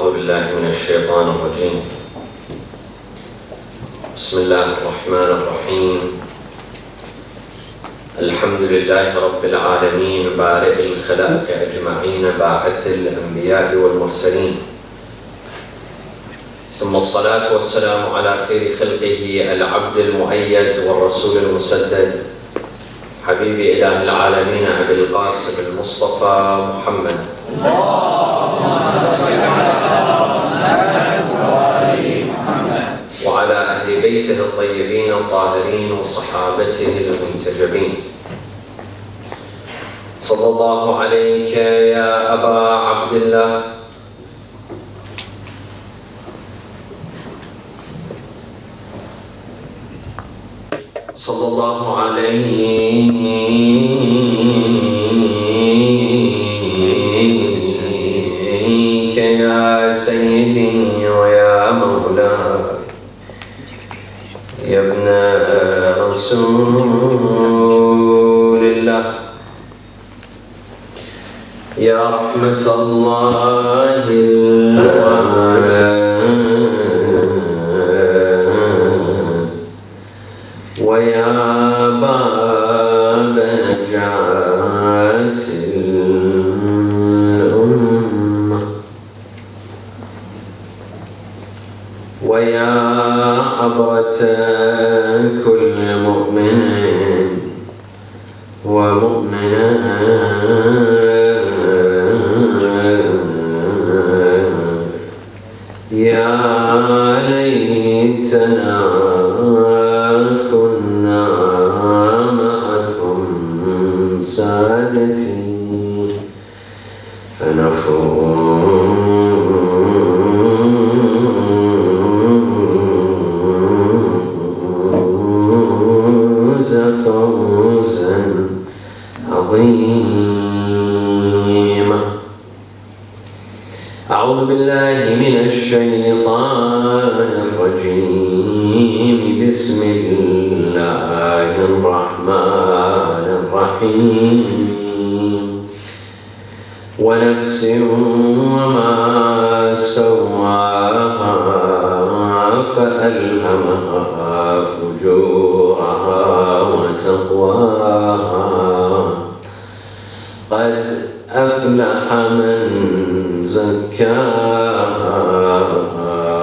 أعوذ بالله من الشيطان الرجيم. بسم الله الرحمن الرحيم. الحمد لله رب العالمين بارئ الخلائق أجمعين باعث الأنبياء والمرسلين، ثم الصلاة والسلام على خير خلقه العبد المؤيد والرسول المسدد حبيب إله العالمين أبي القاسم المصطفى محمد وعلى أهل بيته الطيبين الطاهرين وصحابته المنتجبين. صلى الله عليك يا أبا عبد الله صلى الله عليك يا سيدي ويا مولاي يا ابن رسول الله، يا رحمة الله ويا باب نجاة الأمة ويا عبرة كل مؤمن ومؤمنة يا ليتنا كنا معكم سادتي فنفوز فوزا عظيما. أعوذ بالله من الشيطان الرجيم. بسم الله الرحمن الرحيم. ونفس وما سواها فألهمها فجورها وتقواها. قد أفلح من زكاها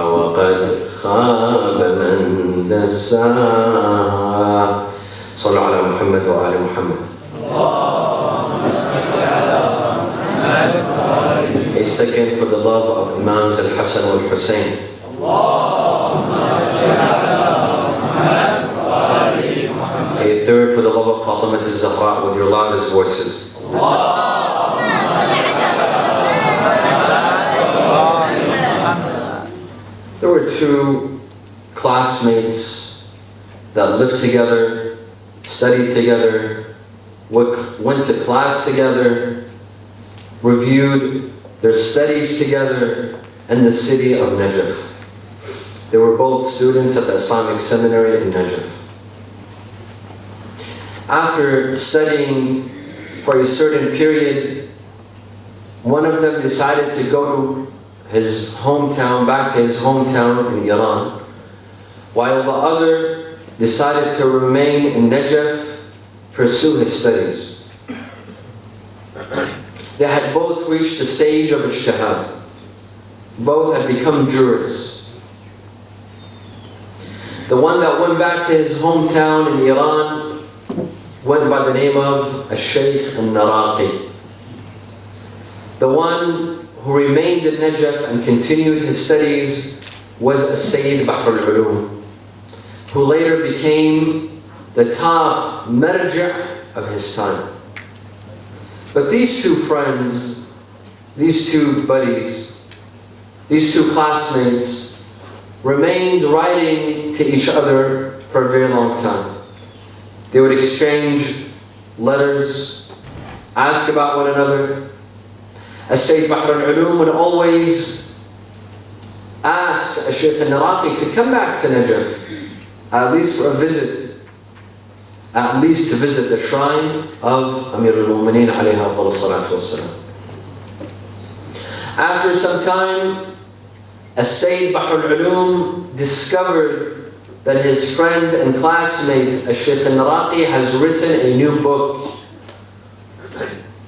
وقد خاب من دساها. صلوا على محمد وآل محمد. A second for the love of Imams Al-Hassan Al-Hussein. A third for the love of Fatemiyya al-Zahra with your loudest voices. There were two classmates that lived together, studied together, went to class together, reviewed their studies together in the city of Najaf. They were both students at the Islamic seminary in Najaf. After studying for a certain period, one of them decided to go to his hometown, back to his hometown in Iran, while the other decided to remain in Najaf, pursue his studies. They had both reached the stage of ijtihad. Both had become jurists. The one that went back to his hometown in Iran went by the name of Al-Shaykh Al-Naraqi. The one who remained in Najaf and continued his studies was Sayyid Bahr al-Ulum, who later became the top marja' of his time. But these two friends, these two buddies, these two classmates remained writing to each other for a very long time. They would exchange letters, ask about one another. Sayyid Bahr al-Ulum would always ask Shaykh al-Naraqi to come back to Najaf, at least for a visit, at least to visit the shrine of Amir al-Mu'mineen alayhi afdal salatu wassalam. After some time, As-Sayyid Bahr al-Ulum discovered that his friend and classmate, Shaykh al-Naraqi, has written a new book.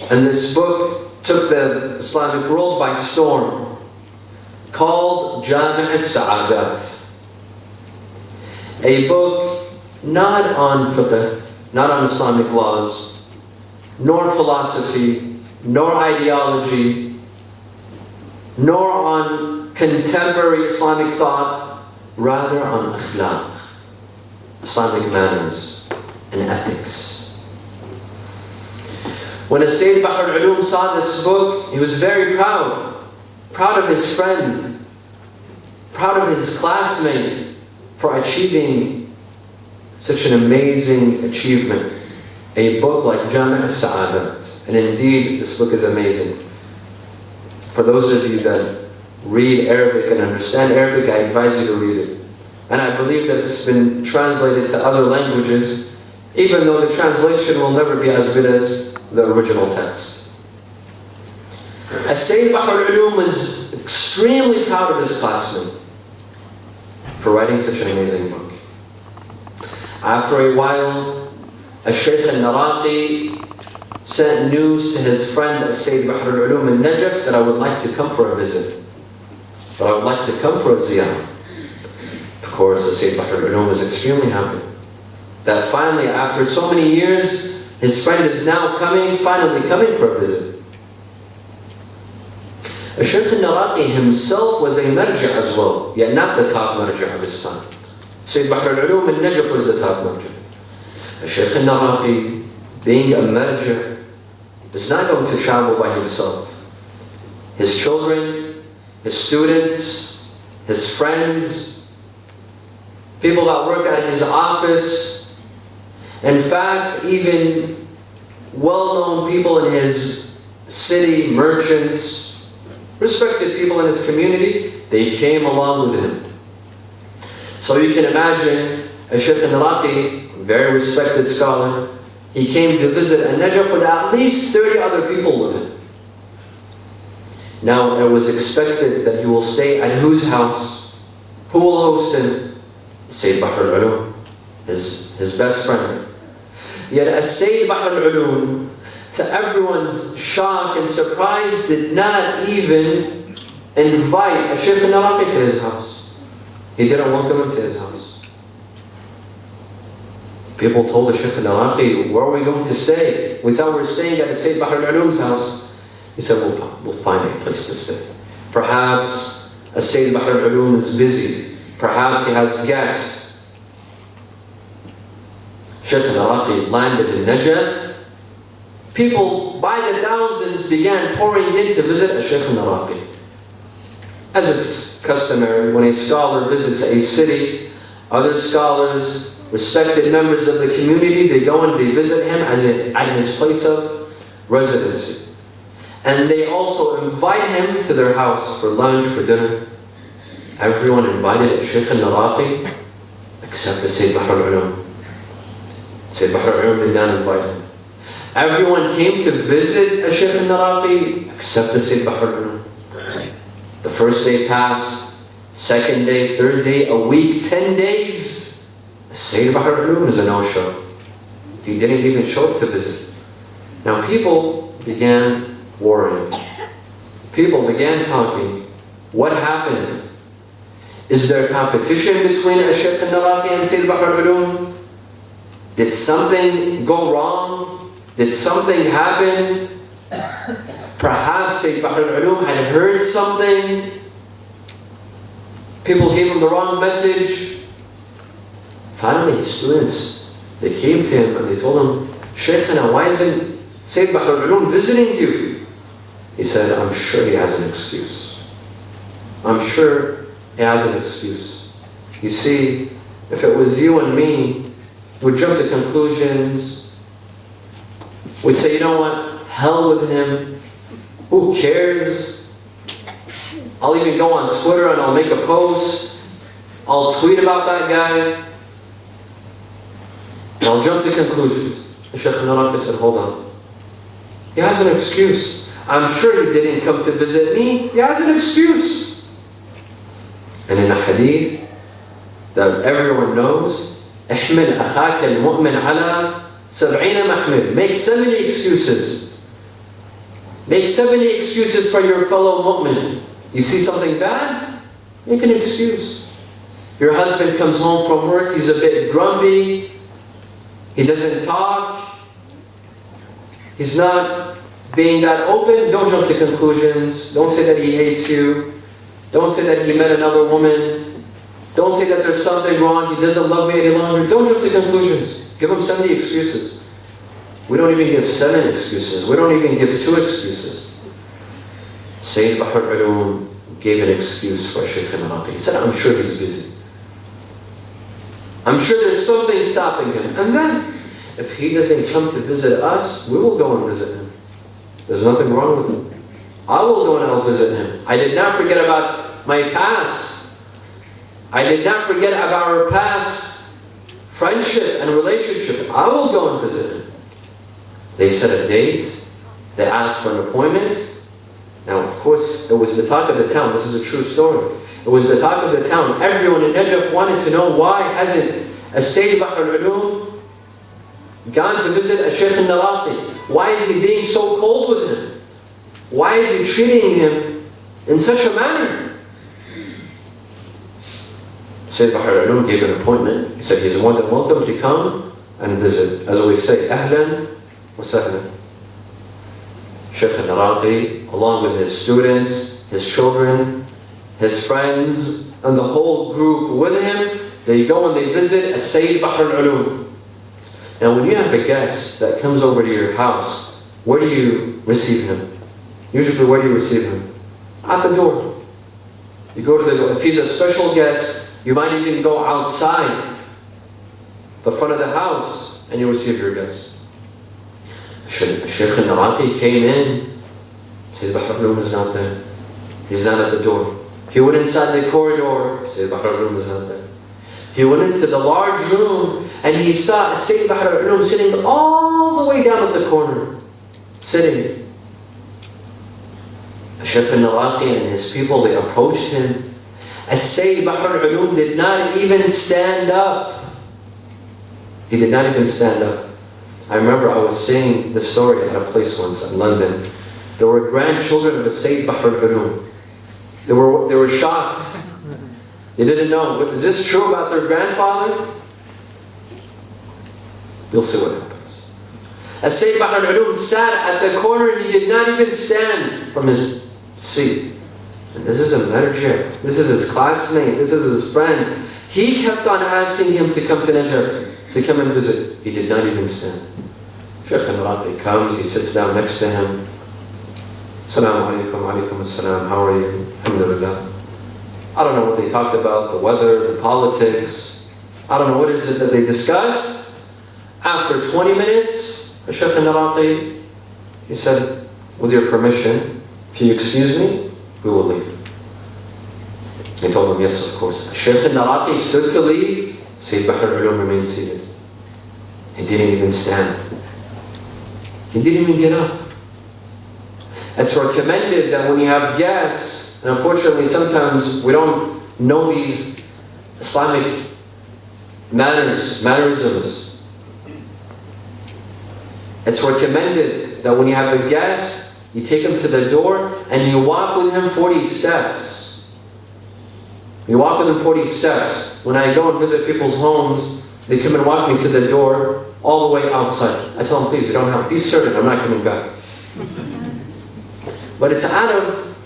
And this book took the Islamic world by storm, called Jami' al-Sa'adat. A book not on fiqh, not on Islamic laws, nor philosophy, nor ideology, nor on contemporary Islamic thought, rather on akhlaq, Islamic manners and ethics. When Sayyid Bahr al-Ulum saw this book, he was very proud. Proud of his friend, proud of his classmate for achieving such an amazing achievement. A book like Jami' al-Sa'adat. And indeed, this book is amazing. For those of you that read Arabic and understand Arabic, I advise you to read it. And I believe that it's been translated to other languages, even though the translation will never be as good as the original text. Sayyid Bahr al-Ulum was extremely proud of his classmate for writing such an amazing book. After a while, Shaykh al-Naraqi sent news to his friend Sayyid Bahr al-Ulum in Najaf that I would like to come for a visit, that I would like to come for a ziyarah. Of course, Sayyid Bahr al-Ulum was extremely happy that finally, after so many years, his friend is now finally coming for a visit. Shaykh al-Naraqi himself was a marja' as well, yet not the top marja' of his time. Sayyid Bahr al-Ulum in Najaf was the top marja'. Shaykh al-Naraqi, being a marja', is not going to travel by himself. His children, his students, his friends, people that work at his office, in fact, even well-known people in his city, merchants, respected people in his community, they came along with him. So you can imagine Shaykh al-Naraqi, very respected scholar, he came to visit Najaf with at least 30 other people with him. Now it was expected that he will stay at whose house? Who will host him? Sayyid Bahr al-Ulum, his best friend. Yet Sayyid Bahr al-Ulum, to everyone's shock and surprise, did not even invite Shaykh al-Naraqi to his house. He didn't welcome him to his house. People told Shaykh al-Naraqi, where are we going to stay? We thought we were staying at Sayyid Bahr al-Ulum's house. He said, we'll find a place to stay. Perhaps Sayyid Bahr al-Ulum is busy. Perhaps he has guests. Shaykh al-Naraqi landed in Najaf. People by the thousands began pouring in to visit Shaykh al-Naraqi. As it's customary, when a scholar visits a city, other scholars, respected members of the community, they go and they visit him at his place of residency. And they also invite him to their house for lunch, for dinner. Everyone invited Shaykh al-Naraqi except the Sayyid Bahr al-Ulum. Sayyid Bahr al-Ulum did not invite him. Everyone came to visit Shaykh al-Naraqi except the Sayyid Bahr al-Ulum. The first day passed, second day, third day, a week, 10 days. Sayyid Bahr al-Ulum is a no-show. He didn't even show up to visit. Now people began worrying. People began talking. What happened? Is there competition between Shaykh al-Naraqi and Sayyid Bahr al-Ulum? Did something go wrong? Did something happen? Perhaps Sayyid Bahr al-Ulum had heard something. People gave him the wrong message. Finally, his students, they came to him and they told him, Shaykhana, why isn't Sayyid Bahr al-Ulum visiting you? He said, I'm sure he has an excuse. I'm sure he has an excuse. You see, if it was you and me, we'd jump to conclusions. We'd say, you know what? Hell with him. Who cares? I'll even go on Twitter and I'll make a post. I'll tweet about that guy. And I'll jump to conclusions. And Shaykh al-Naraqi said, hold on. He has an excuse. I'm sure he didn't come to visit me. He has an excuse. And in a hadith that everyone knows, احمل أخاك المؤمن على 70 محمل. Make 70 excuses. Make 70 excuses for your fellow mu'min. You see something bad? Make an excuse. Your husband comes home from work, he's a bit grumpy, he doesn't talk, he's not being that open. Don't jump to conclusions. Don't say that he hates you. Don't say that he met another woman. Don't say that there's something wrong, he doesn't love me any longer. Don't jump to conclusions. Give him 70 excuses. We don't even give 7 excuses. We don't even give 2 excuses. Sayyid Bahr al-Ulum gave an excuse for Shaykh al-Iraqi. He said, I'm sure he's busy. I'm sure there's something stopping him. And then, if he doesn't come to visit us, we will go and visit him. There's nothing wrong with him. I will go and I'll visit him. I did not forget about my past. I did not forget about our past friendship and relationship. I will go and visit him. They set a date. They asked for an appointment. Now, of course, it was the talk of the town. This is a true story. It was the talk of the town. Everyone in Najaf wanted to know, why hasn't Sayyid Bahr al-Ulum gone to visit Shaykh al-Iraqi? Why is he being so cold with him? Why is he treating him in such a manner? Sayyid Bahr al-Ulum gave an appointment. He said he's more than welcome to come and visit. As we say, Ahlan wa sahlan. Shaykh al-Iraqi, along with his students, his children, his friends, and the whole group with him, they go and they visit Sayyid Bahr al-Ulum. Now when you have a guest that comes over to your house, where do you receive him? Usually where do you receive him? At the door. You go to the door. If he's a special guest, you might even go outside the front of the house and you receive your guest. Shaykh al-Iraqi came in. Sayyid Bahr al-Ulum is not there. He's not at the door. He went inside the corridor. Sayyid Bahr al-Ulum is not there. He went into the large room and he saw Sayyid Bahr al-Ulum sitting all the way down at the corner. Sitting. Shaykh al-Iraqi and his people, they approached him. Sayyid Bahr al-Ulum did not even stand up. He did not even stand up. I remember I was saying the story at a place once in London. There were grandchildren of Sayyid Bahr al-Ulum. They were shocked. They didn't know. Is this true about their grandfather? You'll see what happens. As Sayyid Bahr al-Ulum sat at the corner, he did not even stand from his seat. And this is a marja. This is his classmate. This is his friend. He kept on asking him to come to Najaf, to come and visit. He did not even stand. Shaykh al-Iraqi comes, he sits down next to him. Assalamu alaikum, alaikum assalam, how are you? Alhamdulillah. I don't know what they talked about, the weather, the politics. I don't know what is it that they discussed. After 20 minutes, Shaykh al-Iraqi, he said, with your permission, if you excuse me, we will leave. He told him, yes, of course. Shaykh al-Iraqi stood to leave. Sayyid Bahr al-Ulum remained seated. He didn't even stand. He didn't even get up. It's recommended that when you have guests, and unfortunately sometimes we don't know these Islamic mannerisms. It's recommended that when you have a guest, you take him to the door and you walk with him 40 steps. You walk with him 40 steps. When I go and visit people's homes, they come and walk me to the door all the way outside. I tell them, please, you don't have, be certain I'm not coming back. But it's out of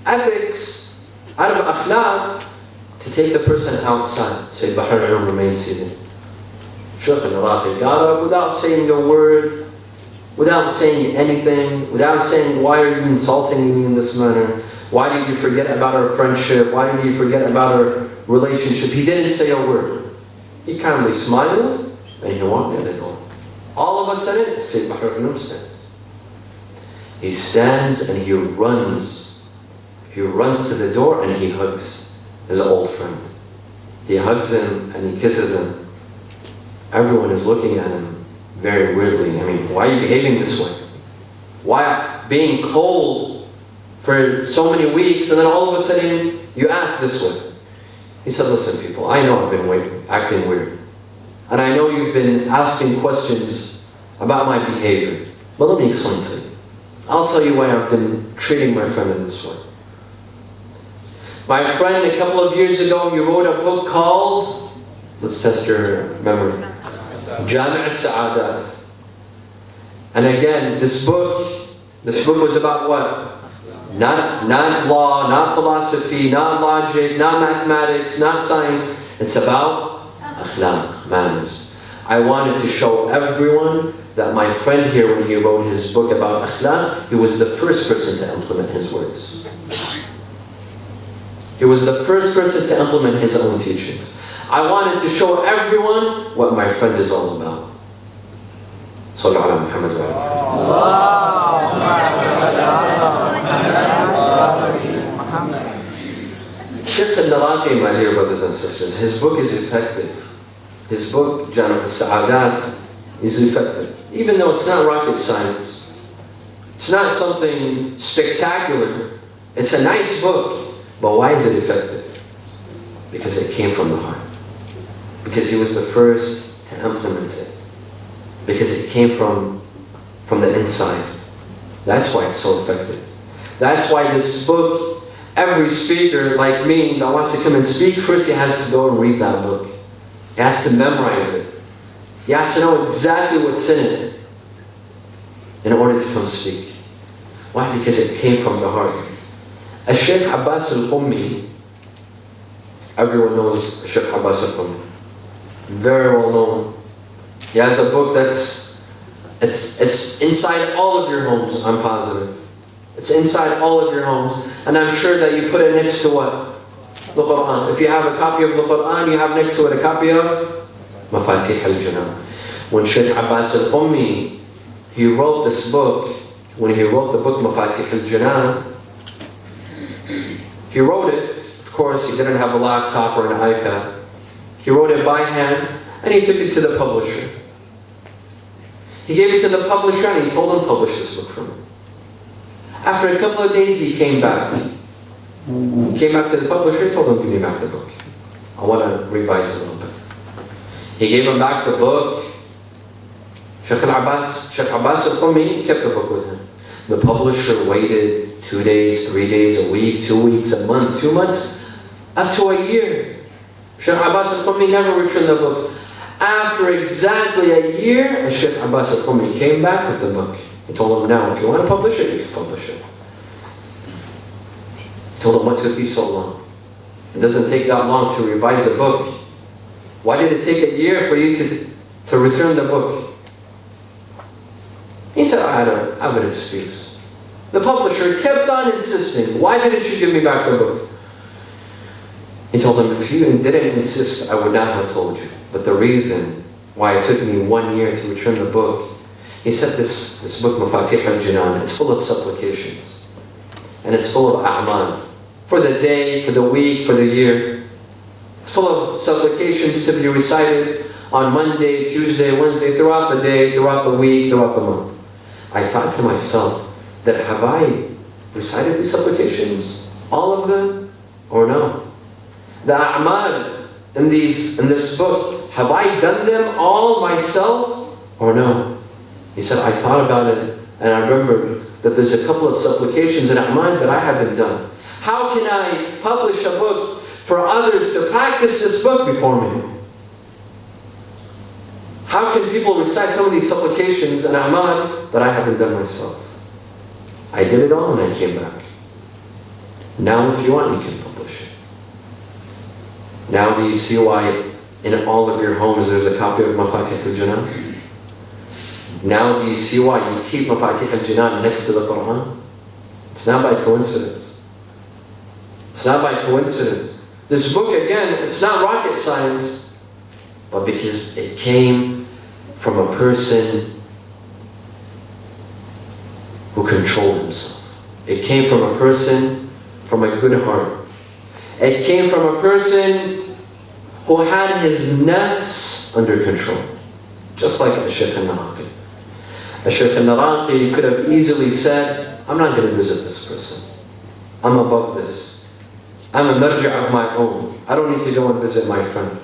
ethics, out of akhlaq, to take the person outside. Sayyid Bahr al-Ulum remained seated. Shaykh al-Iraqi got up without saying a word, without saying anything, without saying, why are you insulting me in this manner? Why did you forget about our friendship? Why did you forget about our relationship? He didn't say a word. He kindly smiled and he walked to the door. All of a sudden, Sayyid Bahr al-Ulum stands. He stands and he runs. He runs to the door and he hugs his old friend. He hugs him and he kisses him. Everyone is looking at him very weirdly. I mean, why are you behaving this way? Why being cold for so many weeks and then all of a sudden You act this way. He said, listen people, I know I've been acting weird. And I know you've been asking questions about my behavior. But let me explain to you. I'll tell you why I've been treating my friend in this way. My friend, a couple of years ago, he wrote a book called, let's test your memory, Jami' al-Sa'adat. And again, this book was about what? Not law, not philosophy, not logic, not mathematics, not science. It's about akhlaq, manners. I wanted to show everyone that my friend here, when he wrote his book about akhlaq, he was the first person to implement his words. He was the first person to implement his own teachings. I wanted to show everyone what my friend is all about. Sallu ala Muhammad wa Shaykh al-Naraqi, my dear brothers and sisters, his book is effective. His book, Jami' al-Sa'adat, is effective. Even though it's not rocket science, it's not something spectacular, it's a nice book. But why is it effective? Because it came from the heart. Because he was the first to implement it. Because it came from the inside. That's why it's so effective. That's why this book, every speaker like me that wants to come and speak, first he has to go and read that book. He has to memorize it. He has to know exactly what's in it in order to come speak. Why? Because it came from the heart. Sheikh Abbas Al-Qummi, everyone knows Sheikh Abbas Al-Qummi, very well known. He has a book it's inside all of your homes, I'm positive. It's inside all of your homes, and I'm sure that you put it next to what? The Quran. If you have a copy of the Quran, you have next to it a copy of Mafatih al-Jinan. When Sheikh Abbas Al-Qummi, he wrote this book, when he wrote the book Mafatih al-Jinan, he wrote it, of course, he didn't have a laptop or an iPad. He wrote it by hand, and he took it to the publisher. He gave it to the publisher, and he told him to publish this book for me. After a couple of days, he came back. He came back to the publisher, told him, give me back the book. I want to revise it a little bit. He gave him back the book. Sheikh Abbas Al-Qummi kept the book with him. The publisher waited 2 days, 3 days, a week, 2 weeks, a month, 2 months, up to a year. Sheikh Abbas Al-Qummi never returned the book. After exactly a year, Sheikh Abbas Al-Qummi came back with the book. He told him, now, if you want to publish it, you can publish it. He told him, what took you so long? It doesn't take that long to revise the book. Why did it take a year for you to return the book? He said, I have an excuse. The publisher kept on insisting, why didn't you give me back the book? He told him, if you didn't insist, I would not have told you. But the reason why it took me 1 year to return the book, he said this book, Mafatih al-Jinan, it's full of supplications. And it's full of a'mal. For the day, for the week, for the year. It's full of supplications to be recited on Monday, Tuesday, Wednesday, throughout the day, throughout the week, throughout the month. I thought to myself, that have I recited these supplications? All of them? Or no? The a'mal in this book, have I done them all myself? Or no? He said, I thought about it, and I remembered that there's a couple of supplications in a'mal that I haven't done. How can I publish a book for others to practice this book before me? How can people recite some of these supplications and a'mal that I haven't done myself? I did it all and I came back. Now if you want, you can publish it. Now do you see why in all of your homes there's a copy of Mafatih al-Jinan? Now do you see why you keep Mafatih al-Jinan next to the Quran? It's not by coincidence. It's not by coincidence. This book, again, it's not rocket science, but because it came from a person who controlled himself. It came from a person from a good heart. It came from a person who had his nafs under control. Just like the Shaykh al-Naraqi. The Shaykh al-Naraqi could have easily said, I'm not going to visit this person. I'm above this. I'm a marja' of my own. I don't need to go and visit my friend.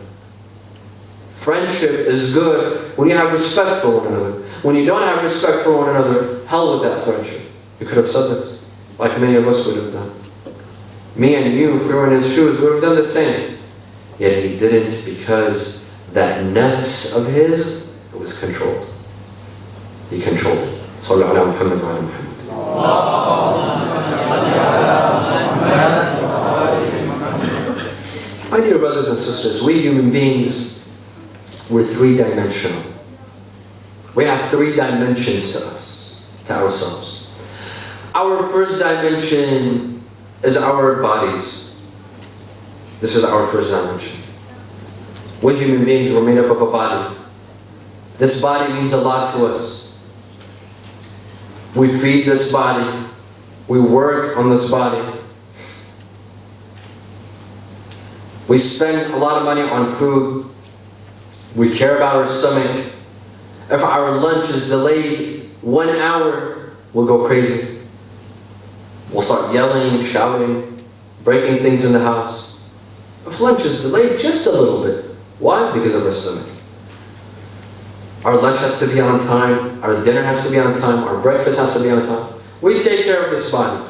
Friendship is good when you have respect for one another. When you don't have respect for one another, hell with that friendship. You could have said this, like many of us would have done. Me and you, if we were in his shoes, we would have done the same. Yet he didn't, because that nafs of his, it was controlled. He controlled it. Sallu ala Muhammad wa ala Muhammad. My dear brothers and sisters, we human beings, we're three-dimensional. We have three dimensions to us, to ourselves. Our first dimension is our bodies. This is our first dimension. We human beings, we're made up of a body. This body means a lot to us. We feed this body. We work on this body. We spend a lot of money on food. We care about our stomach. If our lunch is delayed 1 hour, we'll go crazy. We'll start yelling, shouting, breaking things in the house. If lunch is delayed just a little bit, why? Because of our stomach. Our lunch has to be on time, our dinner has to be on time, our breakfast has to be on time. We take care of this body.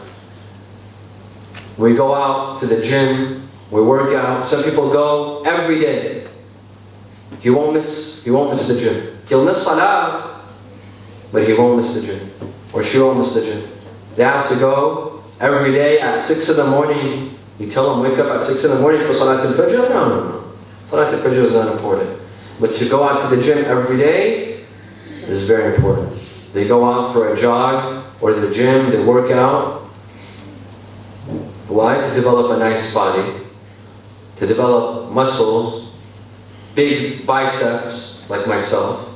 We go out to the gym, we work out. Some people go every day. He won't miss the gym. He'll miss salah, but he won't miss the gym. Or she won't miss the gym. They have to go every day at 6 in the morning. You tell them, wake up at 6 in the morning for Salat al-Fajr? No. Salat al-Fajr is not important. But to go out to the gym every day is very important. They go out for a jog or the gym, they work out. Why? To develop a nice body, to develop muscles, big biceps like myself,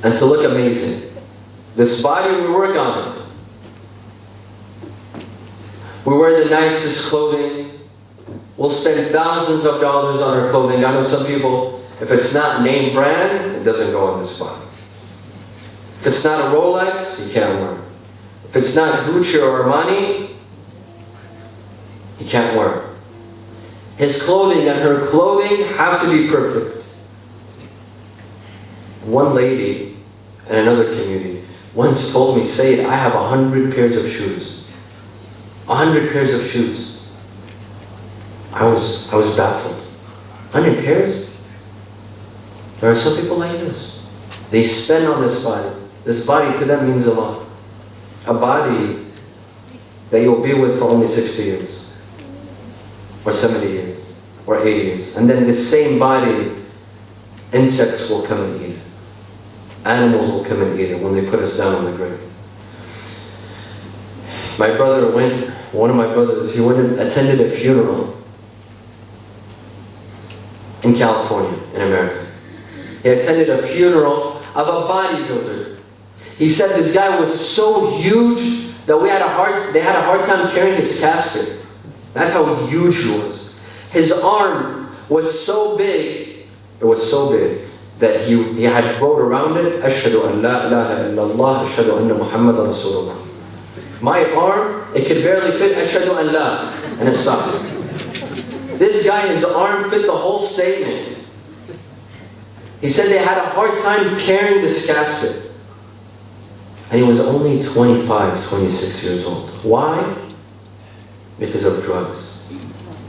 and to look amazing. This body, we work on it. We wear the nicest clothing. We'll spend thousands of dollars on our clothing. I know some people, if it's not name brand, it doesn't go on this body. If it's not a Rolex, you can't wear it. If it's not Gucci or Armani, he can't wear it. His clothing and her clothing have to be perfect. One lady in another community once told me, Sayyid, I have 100 pairs of shoes. 100 pairs of shoes. I was baffled. 100 pairs? There are some people like this. They spend on this body. This body to them means a lot. A body that you'll be with for only 60 years. Or 70 years. Or 80 years. And then this same body, insects will come and eat it. Animals will come and eat it when they put us down on the grave. My brother went, one of my brothers, he went and attended a funeral in California, in America. He attended a funeral of a bodybuilder. He said this guy was so huge that they had a hard time carrying his casket. That's how huge he was. His arm was so big, it was so big, that he had wrote around it, Ashhadu an la ilaha illallah, Ashhadu anna Muhammadan Rasulullah. My arm, it could barely fit Ashhadu an la, and it stopped. This guy, his arm fit the whole statement. He said they had a hard time carrying this casket. And he was only 25, 26 years old. Why? Because of drugs.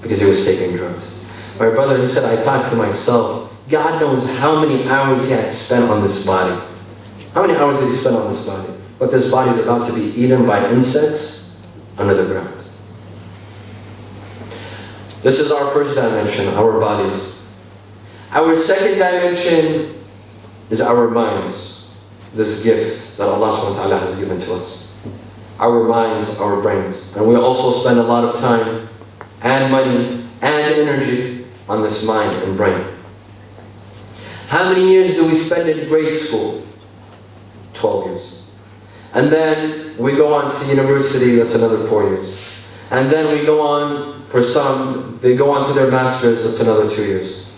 Because he was taking drugs. My brother, he said, I thought to myself, God knows how many hours he had spent on this body. How many hours did he spend on this body? But this body is about to be eaten by insects under the ground. This is our first dimension, our bodies. Our second dimension is our minds. This gift that Allah subhanahu wa ta'ala has given to us. Our minds, our brains. And we also spend a lot of time and money and energy on this mind and brain. How many years do we spend in grade school? 12 years. And then we go on to university, that's another 4 years. And then we go on, for some, they go on to their masters, that's another 2 years.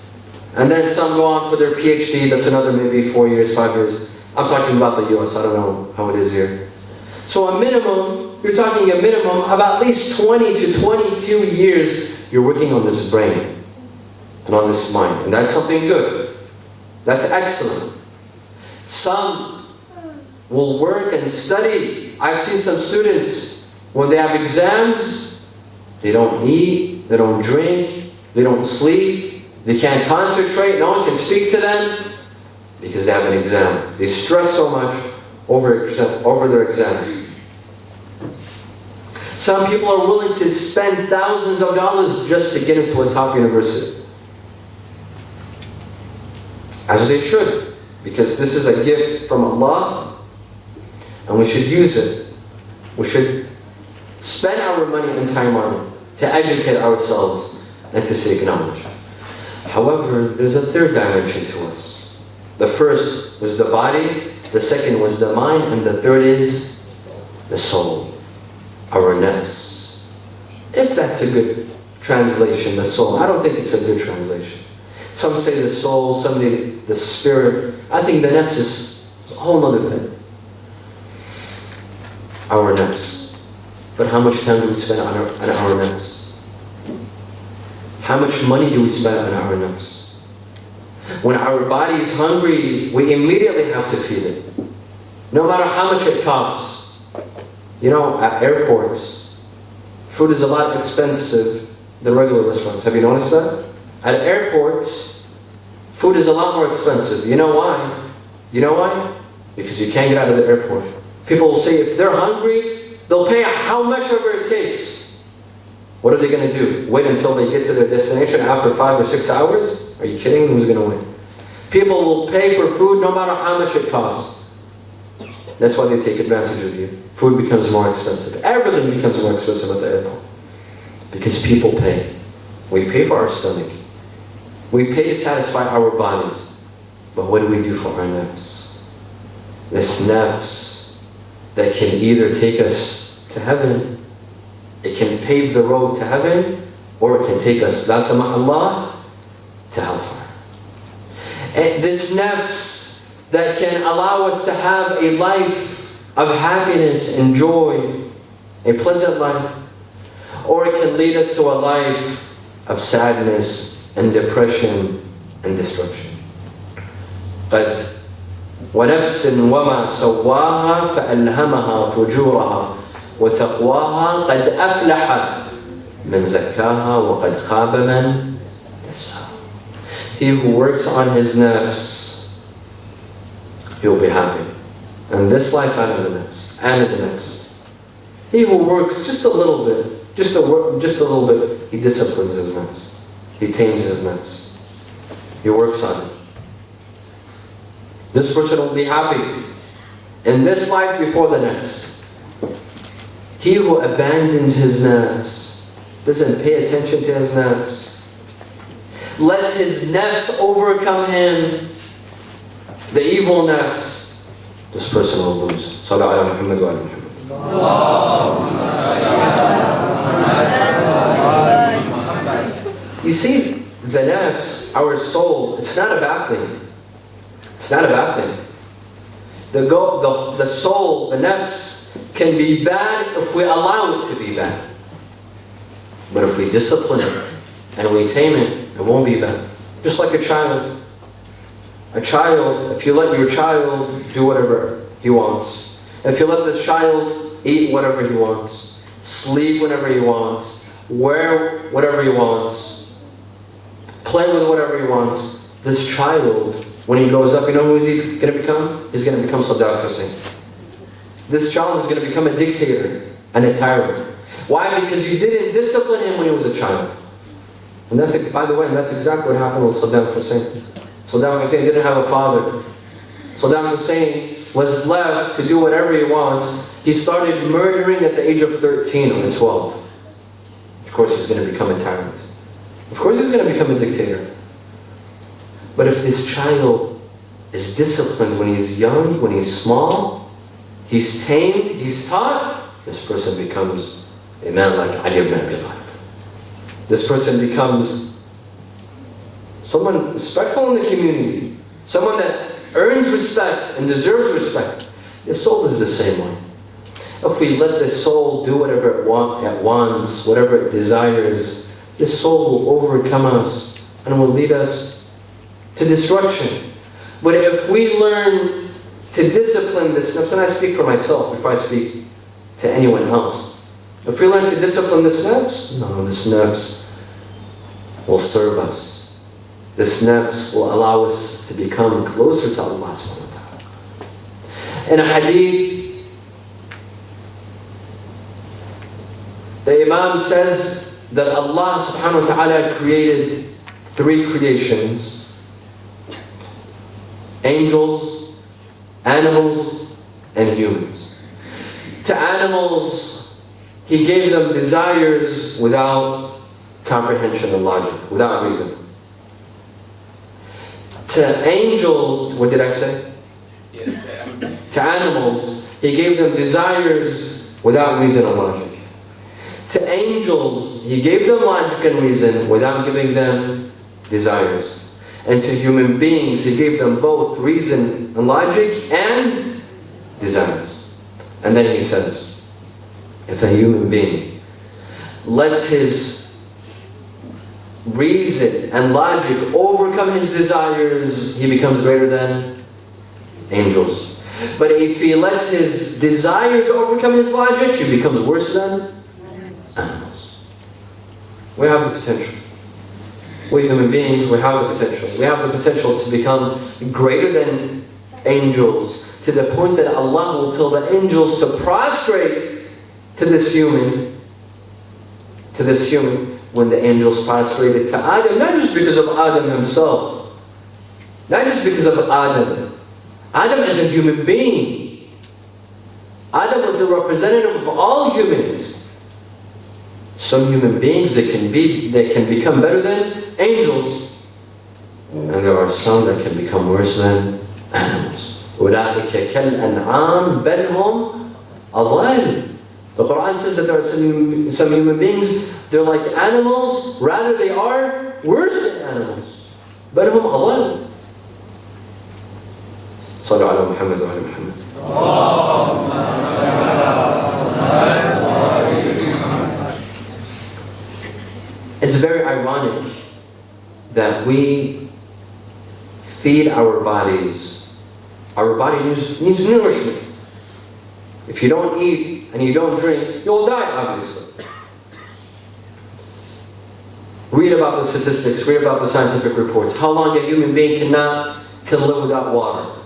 And then some go on for their PhD, that's another maybe 4 years, 5 years. I'm talking about the US, I don't know how it is here. So a minimum you're talking a minimum of at least 20 to 22 years you're working on this brain and on this mind. And that's something good. That's excellent. Some will work and study. I've seen some students, when they have exams, they don't eat, they don't drink, they don't sleep, they can't concentrate, no one can speak to them because they have an exam. They stress so much over their exams. Some people are willing to spend thousands of dollars just to get into a top university. As they should, because this is a gift from Allah and we should use it. We should spend our money and time on it to educate ourselves and to seek knowledge. However, there's a third dimension to us. The first was the body, the second was the mind, and the third is the soul, our nafs. If that's a good translation, the soul. I don't think it's a good translation. Some say the soul, some say the spirit. I think the nafs is a whole other thing. Our nafs. But how much time do we spend on our nafs? How much money do we spend on our nafs? When our body is hungry, we immediately have to feed it. No matter how much it costs. You know, at airports, food is a lot expensive than regular restaurants. Have you noticed that? At airports, food is a lot more expensive. You know why? You know why? Because you can't get out of the airport. People will say if they're hungry, they'll pay how much ever it takes. What are they going to do? Wait until they get to their destination after 5 or 6 hours? Are you kidding? Who's going to win? People will pay for food no matter how much it costs. That's why they take advantage of you. Food becomes more expensive. Everything becomes more expensive at the airport. Because people pay. We pay for our stomach. We pay to satisfy our bodies. But what do we do for our nafs? This nafs that can either take us to heaven, it can pave the road to heaven, or it can take us, la samahullah, to hellfire. And this nafs that can allow us to have a life of happiness and joy, a pleasant life, or it can lead us to a life of sadness and depression and destruction. قد ونفس وما سواها فألهمها فجورها وتقواها قد أفلح من زكاها وقد خاب من دساها. He who works on his nafs, he will be happy. And this life and in the next, and in the next. He who works just a little bit, just a little bit, he disciplines his nafs. He tames his nafs. He works on it. This person will be happy in this life before the next. He who abandons his nafs, doesn't pay attention to his nafs, lets his nafs overcome him, the evil nafs, this person will lose. Sallallahu ala Muhammad wa ala Muhammad. You see, the nafs, our soul, it's not a bad thing. It's not a bad thing. The soul, the nafs, can be bad if we allow it to be bad. But if we discipline it and we tame it, it won't be bad. Just like a child. A child, if you let your child do whatever he wants, if you let this child eat whatever he wants, sleep whenever he wants, wear whatever he wants, play with whatever he wants, this child, when he grows up, you know who he's going to become? He's going to become Saddam Hussein. This child is going to become a dictator and a tyrant. Why? Because you didn't discipline him when he was a child. And that's, by the way, that's exactly what happened with Saddam Hussein. Saddam Hussein didn't have a father. Saddam Hussein was left to do whatever he wants. He started murdering at the age of 13 or 12. Of course he's going to become a tyrant. Of course he's going to become a dictator. But if this child is disciplined when he's young, when he's small, he's tamed, he's taught, this person becomes a man like Ali ibn Abi Talib. This person becomes someone respectful in the community, someone that earns respect and deserves respect. Your soul is the same way. If we let the soul do whatever it wants, whatever it desires, the soul will overcome us and will lead us to destruction. But if we learn to discipline this nafs, and I speak for myself before I speak to anyone else, if we learn to discipline this nafs, no, this nafs will serve us. This nafs will allow us to become closer to Allah subhanahu wa ta'ala. In a hadith, the Imam says that Allah subhanahu wa ta'ala created 3 creations: angels, animals, and humans. To animals, He gave them desires without comprehension and logic, without reason. To angels, what did I say? To animals, He gave them desires without reason and logic. To angels, He gave them logic and reason without giving them desires. And to human beings, He gave them both reason and logic and desires. And then He says, if a human being lets his reason and logic overcome his desires, he becomes greater than angels. But if he lets his desires overcome his logic, he becomes worse than animals. We have the potential. We human beings, we have the potential. We have the potential to become greater than angels, to the point that Allah will tell the angels to prostrate to this human, when the angels prostrated to Adam, not just because of Adam himself, not just because of Adam as a human being. Adam was a representative of all humans. Some human beings, they can become better than angels, and there are some that can become worse than animals. أُولَٰئِكَ كَالْأَنْعَامِ بَلْ هُمْ أَضَلُّ. The Quran says that there are some human beings, they're like animals, rather they are worse than animals. بَلْ هُمْ أَضَلُّ. صلوا على محمد وعلى محمد. It's very ironic that we feed our bodies. Our body needs nourishment. If you don't eat and you don't drink, you'll die, obviously. Read about the statistics, read about the scientific reports. How long a human being can live without water?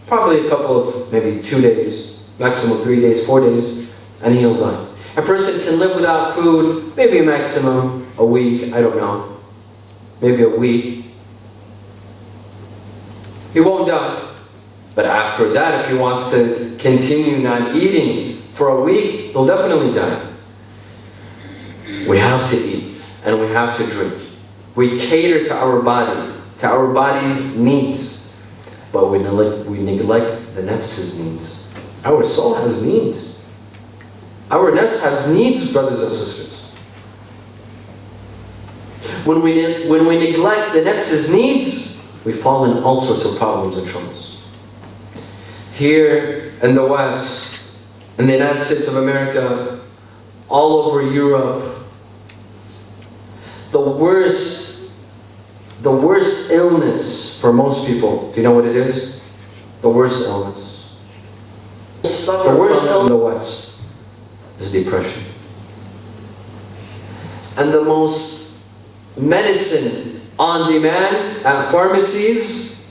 Probably a couple of, maybe 2 days, maximum 3 days, 4 days, and he'll die. A person can live without food, maybe a maximum a week, I don't know. Maybe a week. He won't die. But after that, if he wants to continue not eating for a week, he'll definitely die. We have to eat and we have to drink. We cater to our body, to our body's needs. But we neglect the nafs's needs. Our soul has needs. Our nafs has needs, brothers and sisters. When we neglect the nafs's needs, we fall in all sorts of problems and troubles. Here in the West, in the United States of America, all over Europe, the worst illness for most people, do you know what it is? The worst illness. The worst illness in the West is depression. And the most medicine on demand at pharmacies,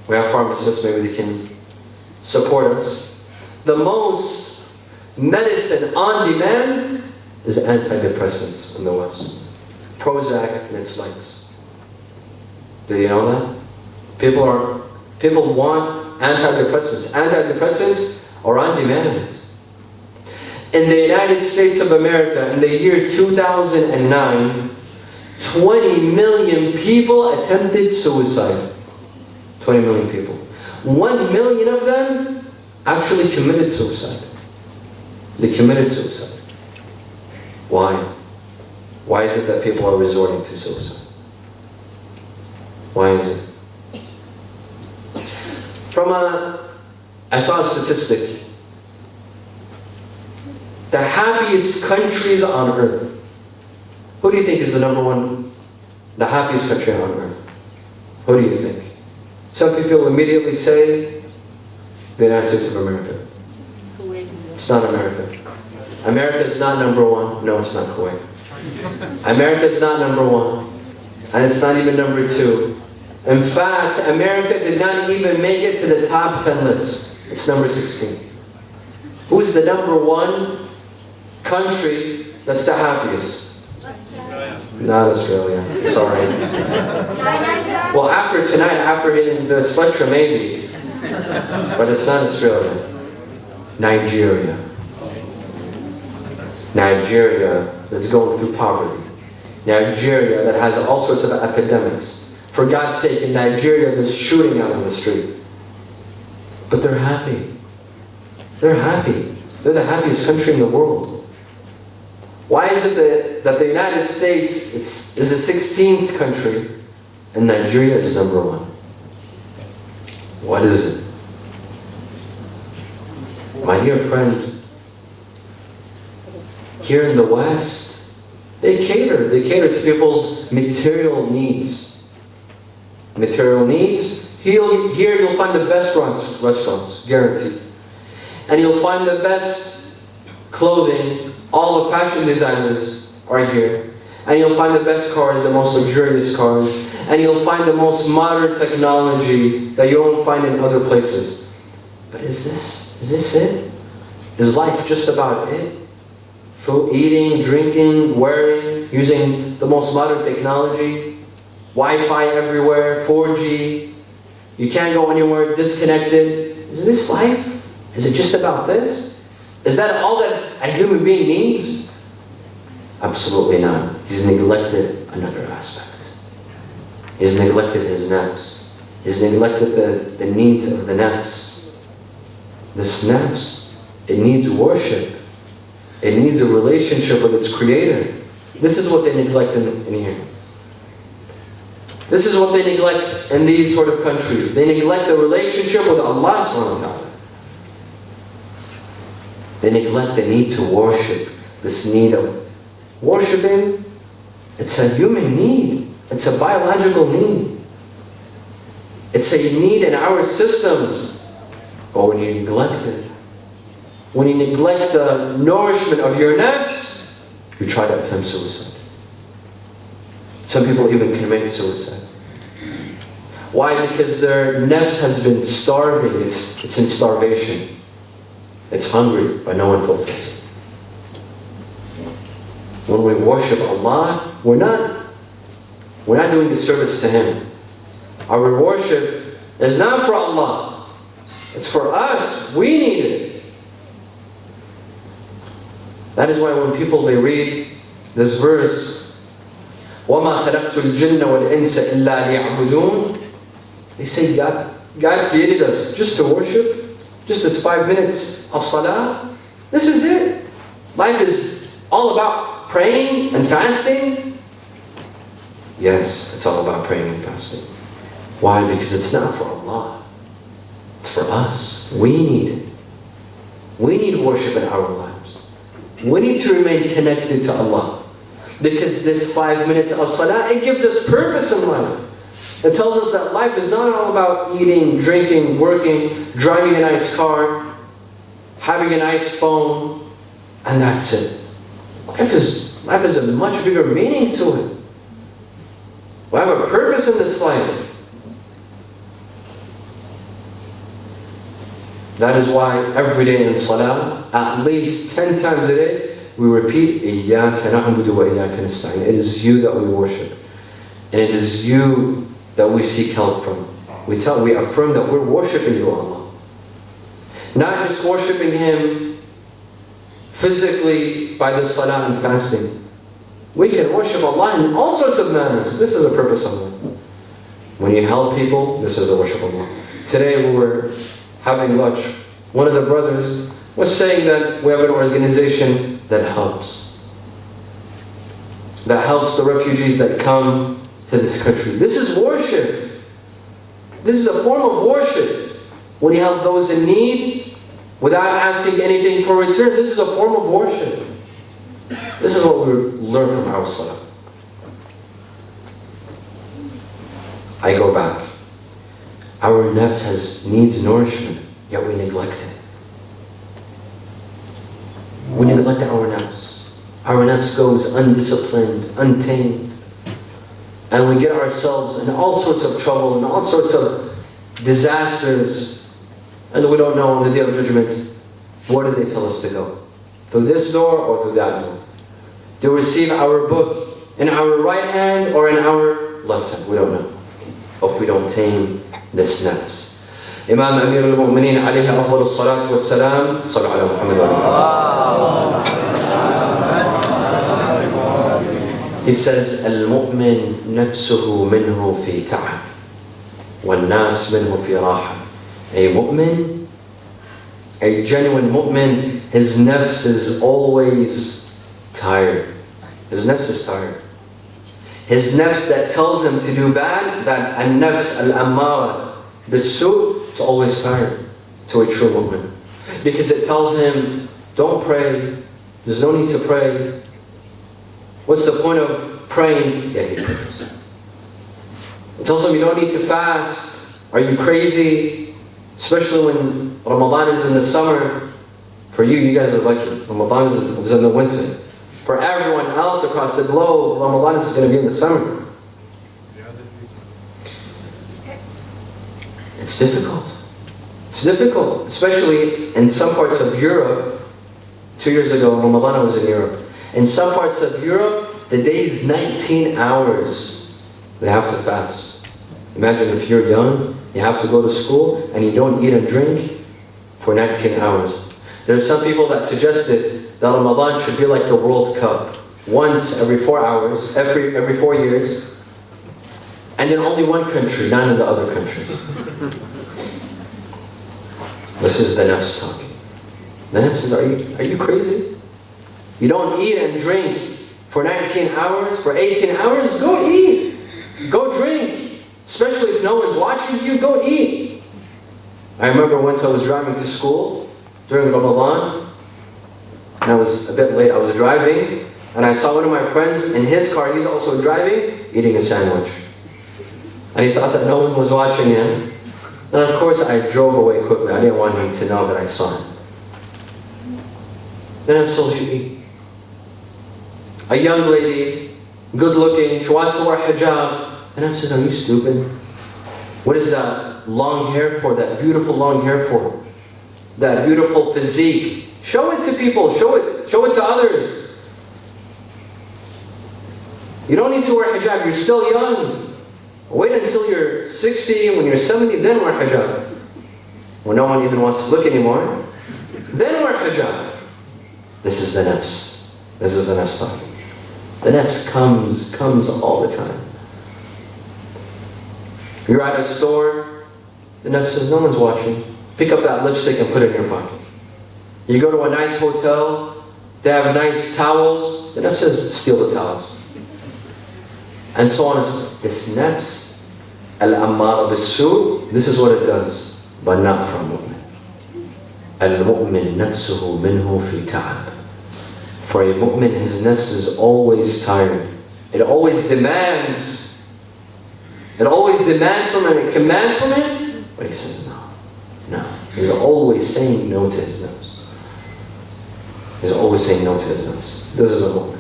we have pharmacists, maybe they can support us. The most medicine on demand is antidepressants in the West. Prozac and its likes. Do you know that? People want antidepressants. Antidepressants are on demand. In the United States of America, in the year 2009, 20 million people attempted suicide. 20 million people. 1 million of them actually committed suicide. They committed suicide. Why? Why is it that people are resorting to suicide? Why is it? I saw a statistic the happiest countries on earth. Who do you think is the number one, the happiest country on earth? Who do you think? Some people immediately say the United States of America. It's not America. America is not number one. No, it's not Kuwait. America is not number one. And it's not even number two. In fact, America did not even make it to the top 10 list. It's number 16. Who's the number one country that's the happiest? Not Australia. Sorry. Well, after tonight, after hitting the lecture, maybe. But it's not Australia. Nigeria. Nigeria that's going through poverty. Nigeria that has all sorts of epidemics. For God's sake, in Nigeria there's shooting out on the street. But they're happy. They're happy. They're the happiest country in the world. Why is it that the United States is the 16th country and Nigeria is number one? What is it? My dear friends, here in the West, they cater to people's material needs. Material needs. Here you'll find the best restaurants, guaranteed. And you'll find the best clothing. All the fashion designers are here. And you'll find the best cars, the most luxurious cars. And you'll find the most modern technology that you won't find in other places. But is this it? Is life just about it? Food, eating, drinking, wearing, using the most modern technology, Wi-Fi everywhere, 4G, you can't go anywhere, disconnected. Is this life? Is it just about this? Is that all that a human being needs? Absolutely not. He's neglected another aspect. He's neglected his nafs. He's neglected the needs of the nafs. This nafs, it needs worship. It needs a relationship with its creator. This is what they neglect in here. This is what they neglect in these sort of countries. They neglect the relationship with Allah subhanahu wa ta'ala. They neglect the need to worship. This need of worshiping, it's a human need. It's a biological need. It's a need in our systems. But when you neglect it, when you neglect the nourishment of your nafs, you try to attempt suicide. Some people even commit suicide. Why? Because their nafs has been starving. It's in starvation. It's hungry, but no one fulfills it. When we worship Allah, we're not doing the service to Him. Our worship is not for Allah. It's for us. We need it. That is why when people they read this verse, وَمَا خَلَقْتُ الْجِنَّ وَالْإِنسَ إِلَّا لِيَعْبُدُونَ, they say God created us just to worship, just as 5 minutes of salah. This is it. Life is all about praying and fasting. Yes, it's all about praying and fasting. Why? Because it's not for Allah. It's for us. We need it. We need worship in our lives. We need to remain connected to Allah. Because this 5 minutes of salah, it gives us purpose in life. It tells us that life is not all about eating, drinking, working, driving a nice car, having a nice phone, and that's it. Life has a much bigger meaning to it. We have a purpose in this life. That is why every day in salah, at least 10 times a day, we repeat, إِيَّاكَ نَعْبُدُ وَإِيَّاكَ نَسْتَعِينُ. It is you that we worship. And it is you that we seek help from. We affirm that we're worshiping you, Allah. Not just worshiping Him physically by the salah and fasting. We can worship Allah in all sorts of manners. This is the purpose of it. When you help people, this is the worship of Allah. Today we were having lunch. One of the brothers was saying that we have an organization that helps. That helps the refugees that come to this country. This is worship. This is a form of worship. When you help those in need, without asking anything for return. This is a form of worship. This is what we learn from our salah. I go back. Our nafs needs nourishment, yet we neglect it. We neglect our nafs. Our nafs goes undisciplined, untamed. And we get ourselves in all sorts of trouble and all sorts of disasters. And we don't know on the Day of Judgment, where do they tell us to go? Through this door or through that door? Do we receive our book in our right hand or in our left hand? We don't know. If we don't tame this nafs. Imam Amir al-Mu'mineen alayhi afdal as-salatu was-salam, sallu ala Muhammad wa alihi. He says, Al-mu'min nafsuhu minhu fi ta'ab, wal-nas minhu fi raha. A mu'min, a genuine mu'min, his nafs is always tired. His nafs is tired. His nafs that tells him to do bad, that an-nafs al-ammara bis-su', it's always tired to a true mu'min. Because it tells him, don't pray, there's no need to pray. What's the point of praying? Yeah, he prays. It tells him you don't need to fast. Are you crazy? Especially when Ramadan is in the summer. For you, you guys are lucky. Ramadan is in the winter. For everyone else across the globe, Ramadan is going to be in the summer. It's difficult. It's difficult, especially in some parts of Europe. 2 years ago, Ramadan I was in Europe. In some parts of Europe, the day is 19 hours. They have to fast. Imagine if you're young, you have to go to school, and you don't eat and drink for 19 hours. There are some people that suggested that Ramadan should be like the World Cup. Once every 4 hours, every 4 years. And in only one country, not in the other countries. This is the nafs talking. The nafs says, are you crazy? You don't eat and drink for 19 hours, for 18 hours? Go eat. Go drink. Especially if no one's watching you, go eat. I remember once I was driving to school during Ramadan, and I was a bit late. I was driving, and I saw one of my friends in his car, he's also driving, eating a sandwich. And he thought that no one was watching him. And of course I drove away quickly. I didn't want him to know that I saw him. Then I'm told you eat. A young lady, good looking, she wants to wear hijab. And I'm saying, are you stupid? What is that long hair for? That beautiful long hair for? That beautiful physique. Show it to people. Show it to others. You don't need to wear hijab. You're still young. Wait until you're 60. When you're 70, then wear hijab. When no one even wants to look anymore, then wear hijab. This is the nafs. This is the nafs talking. The nafs comes all the time. You're at a store, the nafs says, no one's watching. Pick up that lipstick and put it in your pocket. You go to a nice hotel, they have nice towels, the nafs says, steal the towels. And so on and so on. This nafs, al-ammara bis-su', this is what it does, but not for a mu'min. Al-mu'min nafsuhu minhu fi ta'ab. For a mu'min, his nafs is always tired. It always demands. It always demands from him, it commands from him, but he says no. He's always saying no to his nafs. He's always saying no to his nafs. This is a mu'min.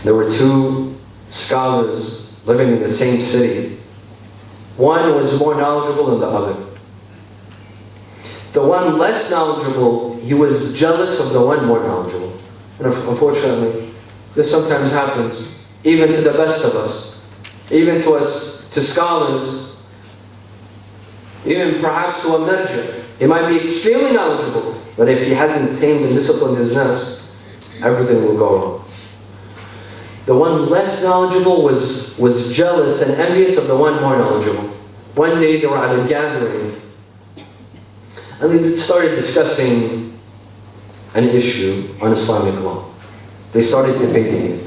There were two scholars living in the same city. One was more knowledgeable than the other. The one less knowledgeable, he was jealous of the one more knowledgeable. And unfortunately, this sometimes happens, even to the best of us, even to us, to scholars, even perhaps to a marja. He might be extremely knowledgeable, but if he hasn't tamed and disciplined his nafs, everything will go wrong. The one less knowledgeable was jealous and envious of the one more knowledgeable. One day they were at a gathering, and they started discussing an issue on Islamic law. They started debating it.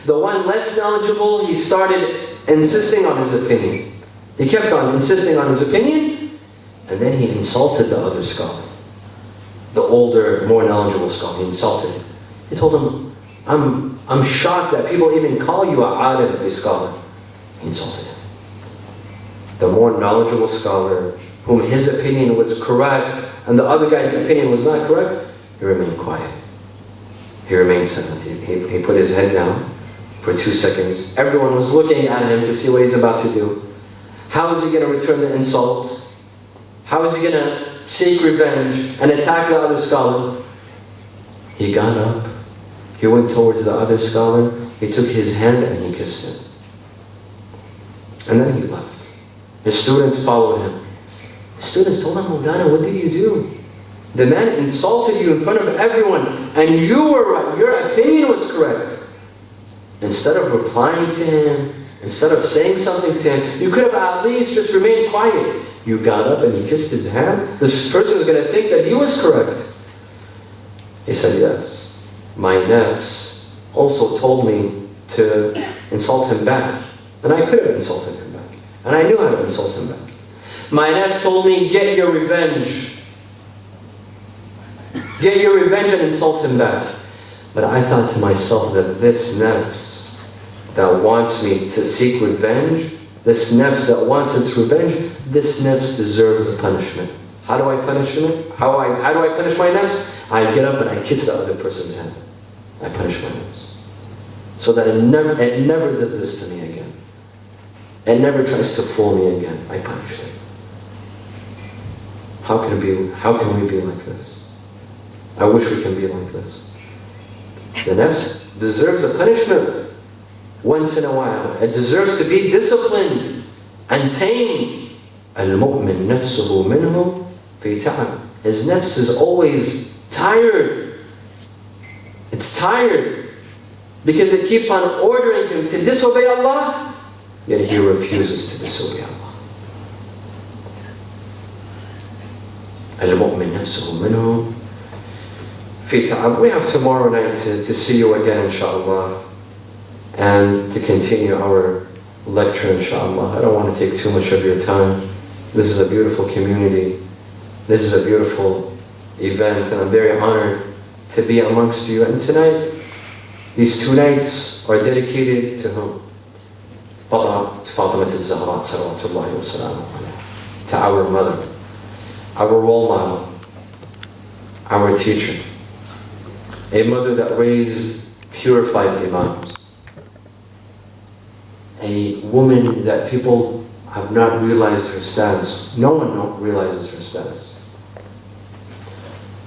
The one less knowledgeable, he started insisting on his opinion. He kept on insisting on his opinion, And then he insulted the other scholar, the older, more knowledgeable scholar. He insulted him. He told him, I'm shocked that people even call you a alim, a scholar. He insulted him. The more knowledgeable scholar, whom his opinion was correct, and the other guy's opinion was not correct, he remained quiet. He remained silent. He put his head down for 2 seconds. Everyone was looking at him to see what he's about to do. How is he going to return the insult? How is he going to seek revenge and attack the other scholar? He got up. He went towards the other scholar. He took his hand and he kissed him. And then he left. His students followed him. His students told him, Maulana, what did you do? The man insulted you in front of everyone, and you were right. Your opinion was correct. Instead of replying to him, instead of saying something to him, you could have at least just remained quiet. You got up and you kissed his hand. This person is going to think that he was correct. He said, yes. My nafs also told me to insult him back. And I could have insulted him back. And I knew how to insult him back. My nafs told me, get your revenge. Get your revenge and insult him back. But I thought to myself that this nafs that wants me to seek revenge, this nafs that wants its revenge, this nafs deserves a punishment. How do I punish him? How do I punish my nafs? I get up and I kiss the other person's hand. I punish my nafs. So that it never does this to me again. It never tries to fool me again. I punish it. How can we be like this? I wish we can be like this. The nafs deserves a punishment once in a while. It deserves to be disciplined and tamed. Al-mu'min nafsuhu minhu fi ta'ab. His nafs is always tired. It's tired because it keeps on ordering him to disobey Allah, yet he refuses to disobey Allah. Al-mu'min nafsuhu minhu. We have tomorrow night to see you again, inshallah, and to continue our lecture, inshallah. I don't want to take too much of your time. This is a beautiful community. This is a beautiful event, and I'm very honored to be amongst you. And tonight, these 2 nights are dedicated to whom? Fatemiyya al-Zahra, salawatullahi wa salamu alayha, to our mother, our role model, our teacher. A mother that raised purified imams. A woman that people have not realized her status. No one realizes her status.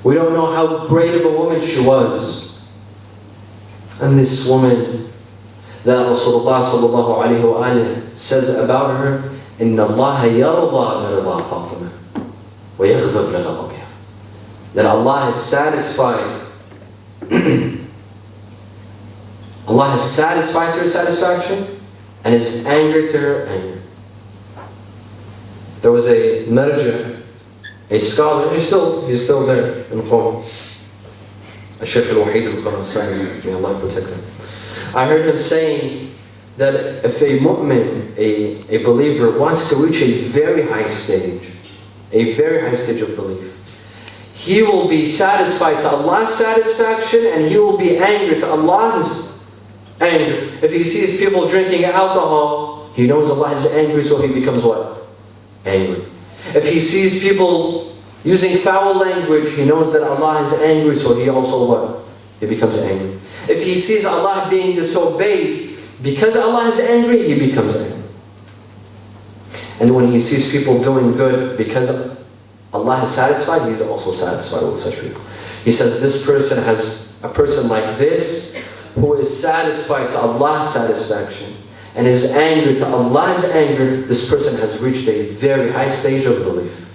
We don't know how great of a woman she was. And this woman that Rasulullah sallallahu alayhi wa alayhi says about her, إِنَّ اللَّهَ يَرْضَى بِرِضَى فَاطِمَةٍ وَيَغْضَبْ لِغَضَبِهَا. That Allah is satisfied. Allah has satisfied her satisfaction and is angered to her anger. There was a marja, a scholar, he's still there in Qom, Shaykh al-Wahid al-Khurasani, may Allah protect him. I heard him saying that if a mu'min, a believer, wants to reach a very high stage of belief, he will be satisfied to Allah's satisfaction and he will be angry to Allah's anger. If he sees people drinking alcohol, he knows Allah is angry, so he becomes what? Angry. If he sees people using foul language, he knows that Allah is angry, so he also what? He becomes angry. If he sees Allah being disobeyed, because Allah is angry, he becomes angry. And when he sees people doing good, because Allah is satisfied, he is also satisfied with such people. He says a person like this, who is satisfied to Allah's satisfaction and is angry to Allah's anger, this person has reached a very high stage of belief.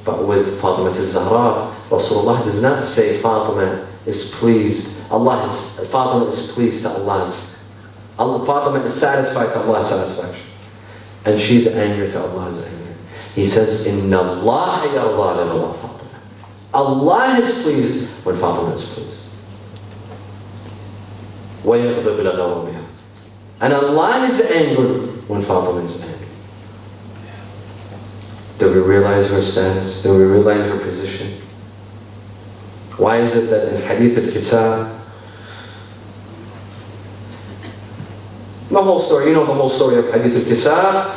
But with Fatemiyya al-Zahra, Rasulullah does not say Fatemiyya is pleased. Fatemiyya is pleased to Fatemiyya is satisfied to Allah's satisfaction. And she's angry to Allah's anger. He says, Inna Allah yarda li Fatemiyya. Allah is pleased when Fatemiyya is pleased. وَيَغْضَبْ لِغَضَبِهَا. And Allah is angry when Fatemiyya is angry. Do we realize her status? Do we realize her position? Why is it that in Hadith al-Kisa, the whole story, you know the whole story of Hadith al-Kisa,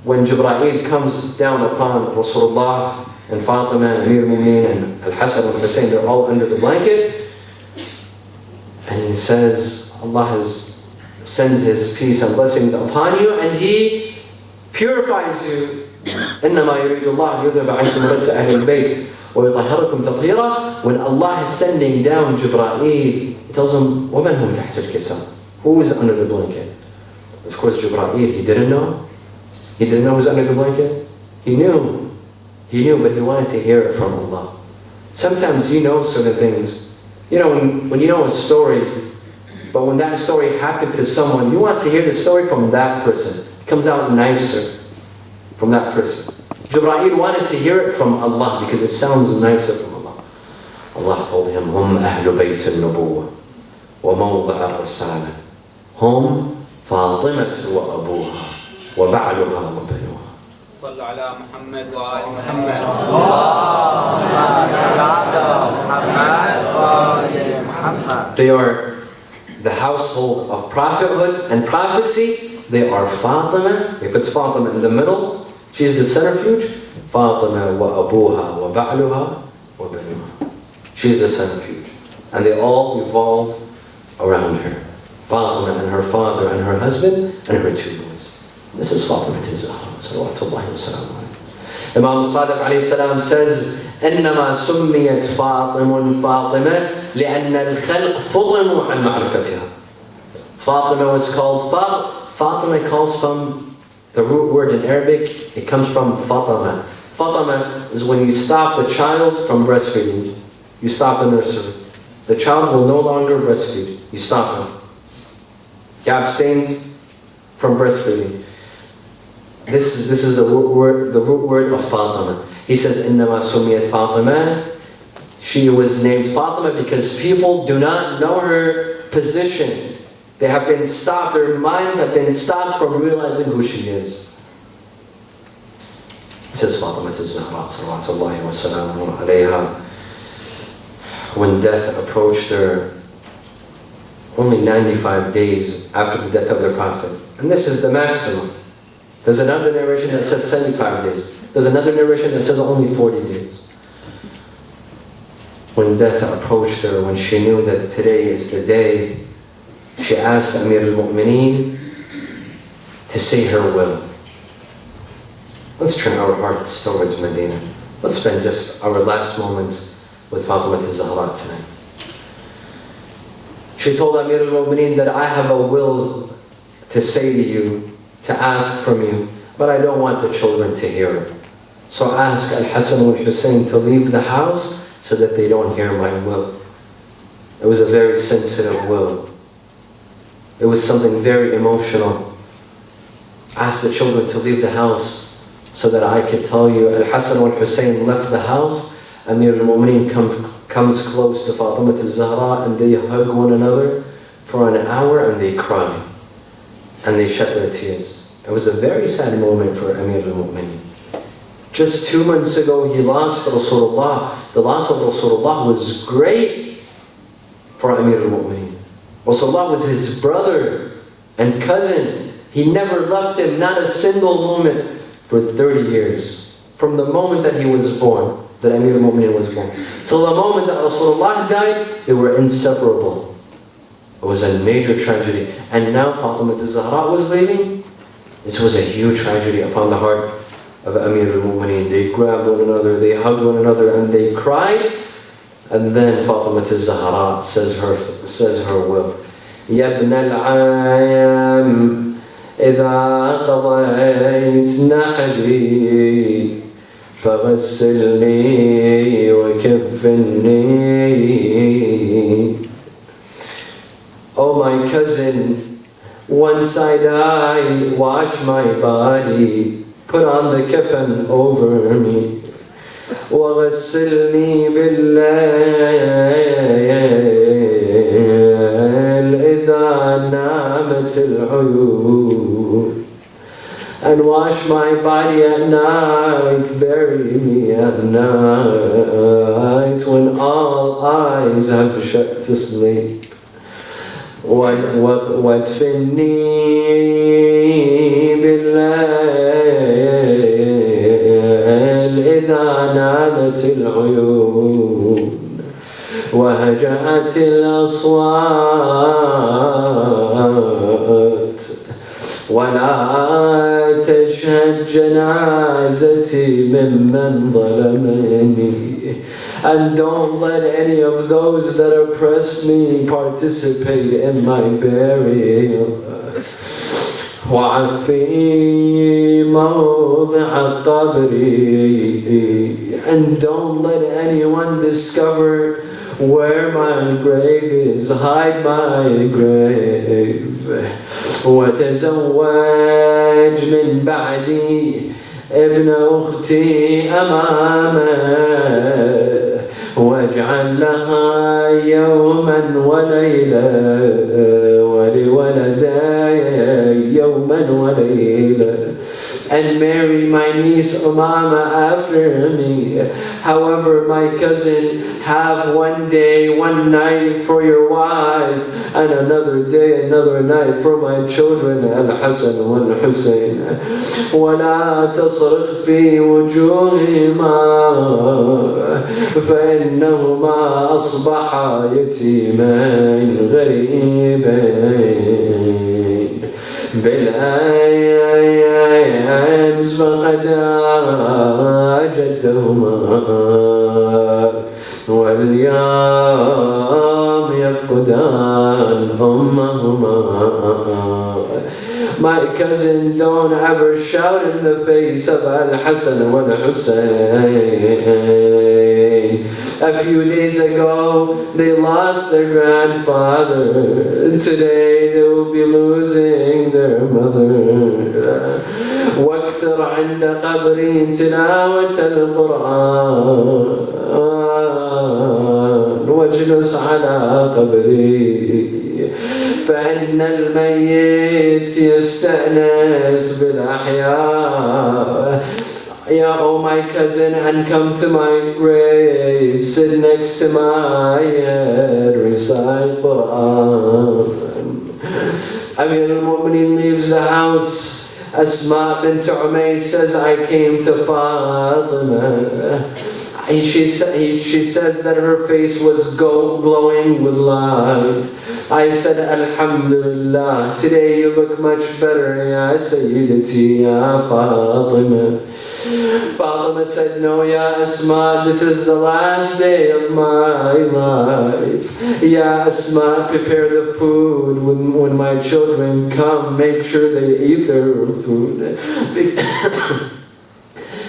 when Jibreel comes down upon Rasulullah and Fatima and Amir al-Mu'mineen and Al-Hassan and Hussein, they're all under the blanket, and he says, Allah sends His peace and blessings upon you, and He purifies you. إنما يريد الله يذهب عنكم رجس أهل البيت ويطهركم تطهيرا. When Allah is sending down Jibreel, He tells him, وَمَنْ هُمْ تَحْتَ الْكِسَى? Who is under the blanket? Of course, Jibreel, he didn't know. He didn't know who was under the blanket. He knew, but he wanted to hear it from Allah. Sometimes you know certain things. You know, when you know a story, but when that story happened to someone, you want to hear the story from that person. It comes out nicer from that person. Jibreel wanted to hear it from Allah because it sounds nicer from Allah. Allah told him, هُمْ أَهْلُ بَيْتِ النُّبُوَّةِ وَمَوْضَعَ الرِّسَالَةِ هُمْ فاطمة وأبوها وبعلها وبنوها. صل على محمد وآل محمد. They are the household of prophethood and prophecy. They are Fatima. He puts Fatima in the middle. She's the centrifuge. Fatima وأبوها وبعلها وبنوها. She's the centrifuge. And they all revolve around her. Fatima and her father and her husband and her two boys. This is Fatima Zahra. Salawatullahi wa salamu alayhi. Imam Sadiq alayhi salam says, إنما سميت فاطمة فاطمة لأن الخلق فضلوا عن معرفتها. Fatima was called Fatima comes from the root word in Arabic. It comes from Fatama. Fatama is when you stop a child from breastfeeding. You stop the nursery. The child will no longer breastfeed. You stop him. He abstains from breastfeeding. This is the root word of Fatima. He says, إِنَّمَا سُمِّيَتْ Fatima. She was named Fatima because people do not know her position. They have been stopped, their minds have been stopped from realizing who she is. It says Fatima Zahra, salawatullahi wa salamu alayha. When death approached her, only 95 days after the death of the Prophet. And this is the maximum. There's another narration that says 75 days. There's another narration that says only 40 days. When death approached her, when she knew that today is the day, she asked Amir al-Mu'mineen to say her will. Let's turn our hearts towards Medina. Let's spend just our last moments with Fatima Zahra tonight. She told Amir al-Mu'mineen that I have a will to say to you, to ask from you, but I don't want the children to hear it. So ask Al-Hassan and Hussein to leave the house so that they don't hear my will. It was a very sensitive will. It was something very emotional. Ask the children to leave the house so that I could tell you. Al-Hassan and Hussein left the house. Amir al-Mu'mineen comes close to Fatima Zahra and they hug one another for an hour and they cry. And they shed their tears. It was a very sad moment for Amir al-Mu'mineen. Just 2 months ago he lost Rasulullah. The loss of Rasulullah was great for Amir al-Mu'mineen. Rasulullah was his brother and cousin. He never left him, not a single moment for 30 years. From the moment that he was born, that Amir al-Mu'mineen was born, till the moment that Rasulullah died, they were inseparable. It was a major tragedy. And now Fatima Zahra was leaving. This was a huge tragedy upon the heart of Amir al-Mu'mineen. They grabbed one another, they hugged one another, and they cried. And then Fatima Zahra says her will. يا ابن العام إذا قضيت نحري فغسلني وكفني. Oh my cousin, once I die, wash my body, put on the kafan over me. وغسلني بالليل إذا نامت العيون. and wash my body at night, bury me at night when all eyes have shut to sleep. وادفني بالليل إذا نامت العيون وهجأت الأصوات ولا تشهد جنازتي ممن ظلمني. And don't let any of those that oppress me participate in my burial. وعفي موضع القبر. And don't let anyone discover where my grave is. Hide my grave. وتزوج من بعدي ابن أختي أمامه واجعل لها يوما وليلة ولولدي يوما وليلة. And marry my niece Umama after me. However, my cousin, have one day, one night for your wife, and another day, another night for my children, Al-Hassan wal-Hussein. ولا تصرخ في وجوههما فإنهما أصبحا يتيمين غريبين بالأيام فقد جدهما واليوم يفقدان أمهما. My cousin, don't ever shout in the face of Al-Hassan wal-Hussein. A few days ago, they lost their grandfather. Today, they will be losing their mother. واكثر عند قبري تلاوة القرآن واجلس على قبري فإن الميت يستأنس بالأحياء. Yeah, oh my cousin, and come to my grave, sit next to my head, recite Quran. Amir al-Mu'mineen leaves the house. Asma bint Umayyah says, I came to Fatima. She says that her face was glowing with light. I said, Alhamdulillah, today you look much better, Ya Sayyidati, Ya Fatima. Fatima said, no, Ya Asma, this is the last day of my life. Ya Asma, prepare the food when my children come. Make sure they eat their food.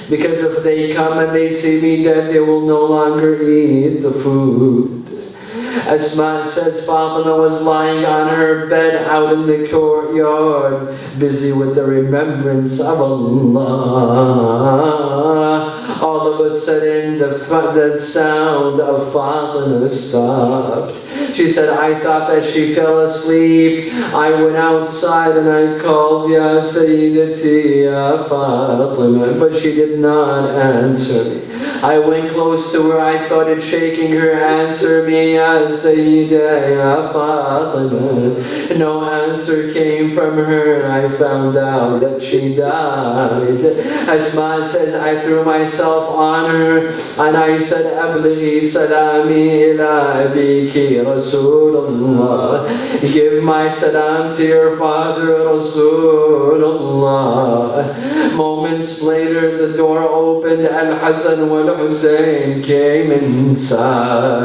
Because if they come and they see me dead, they will no longer eat the food. Asma says Fatima was lying on her bed out in the courtyard, busy with the remembrance of Allah. All of a sudden, the sound of Fatima stopped. She said, I thought that she fell asleep. I went outside and I called, Ya Sayyidati, Ya Fatima, but she did not answer me. I went close to her, I started shaking her, answer me, Ya Sayyida, Ya Fatima. No answer came from her, and I found out that she died. Asma says, I threw myself on her, and I said, Ablighi salami ila abiki Rasulullah. Give my salam to your father, Rasulullah. Moments later, the door opened, Al-Hassan wal-Hussein came inside.